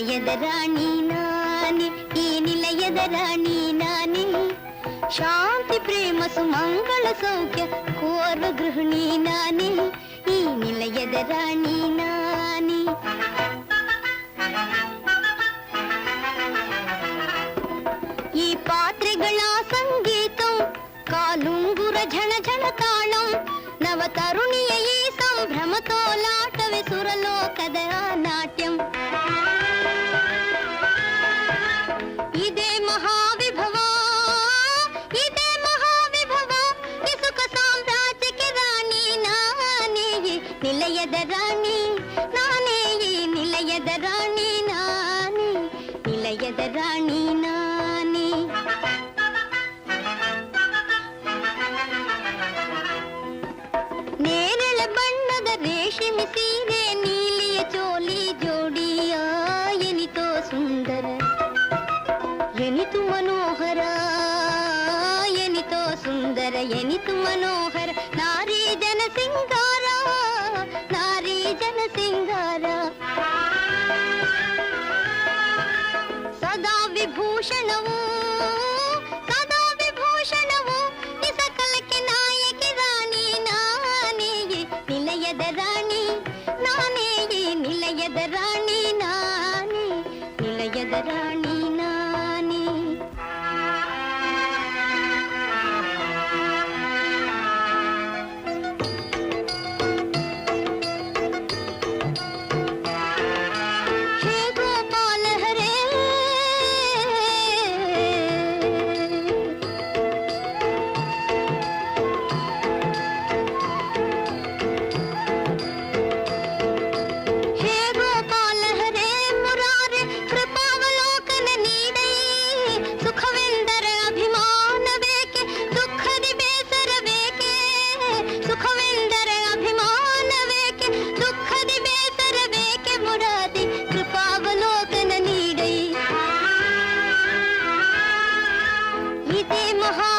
ನಿಲಯದ ರಾಣಿ ನಾನೇ, ಈ ನಿಲಯದ ರಾಣಿ ನಾನೇ. ಶಾಂತಿ ಪ್ರೇಮ ಸುಮಂಗಳ ಸೌಖ್ಯ ಕೋರುವ ಗೃಹಿಣಿ ನಾನೇ, ಈ ನಿಲಯದ ರಾಣಿ ನಾನೇ. ಈ ಪಾತ್ರೆಗಳ ಸಂಗೀತಂ ಕಾಲುಂಗುರ ಝಣ ಝಣ ತಾಳಂ, ನವ ತರುಣಿಯ ಈ ಸಂಭ್ರಮ ತೋಲಾಟವೇ ಸುರಲೋಕದ ನಾಟ್ಯಂ. ಇದೇ ಮಹಾವಿಭವ, ಇದೇ ಮಹಾವಿಭವ, ಈ ಸುಖ ಸಾಮ್ರಾಜ್ಯಕ್ಕೆ ರಾಣಿ ನಾನೇ, ನಿಲಯದ ರಾಣಿ ನಾನೇ, ಈ ನಿಲಯದ ರಾಣಿ ನಾನೇ, ನಿಲಯದ ರಾಣಿ ನಾನೇ. ನೇರಳ ಬಣ್ಣದ ರೇಷ್ಮೆ ಸೀರೆ, ನೀಲಿಯ ಚೋಲಿ ಜೋಡಿಯ ಎನಿತೋ ಸುಂದರ, ಎನಿತು ಮನೋಹರ, ಎನಿತೋ ಸುಂದರ, ಎನಿತು ಮನೋಹರ. ನಾರಿ ಜನ ಸಿಂಗಾರ, ನಾರಿ ಜನ ಸಿಂಗಾರ. ಸದಾ ವಿಭೂಷಣವು, ಸದಾ ವಿಭೂಷಣವು, ಈ ಸಕಲಕ್ಕೆ ನಾಯಕಿ ರಾಣಿ ನಾನೇ, ನಿಲಯದ ರಾಣಿ ನಾನೇ, ನಿಲಯದ ರಾಣಿ ನಾನೇ, ನಿಲಯದ ರಾಣಿ ನಾನೇ. ಹೇ ಗೋಪಾಲ ಹರೇ, ಹೇ ಗೋಪಾಲ ಹರೇ ಮುರಾರೆ, ಕೃಪಾವಲೋಕನ ನೀಡೈ. ಸುಖವೆಂದರೆ ಅಭಿಮಾನ ಬೇಕೆ, ದುಃಖದಿ ಬೇಸರ ಬೇಕೆ. ಸುಖವೆಂದರೆ ಅಭಿಮಾನ ಬೇಕೆ, ದುಃಖದಿ ಬೇಸರ ಬೇಕೆ. ಮುರಾರಿ ಕೃಪಾವಲೋಕನ ನೀಡೈ. ಇದೇ ಮಹಾ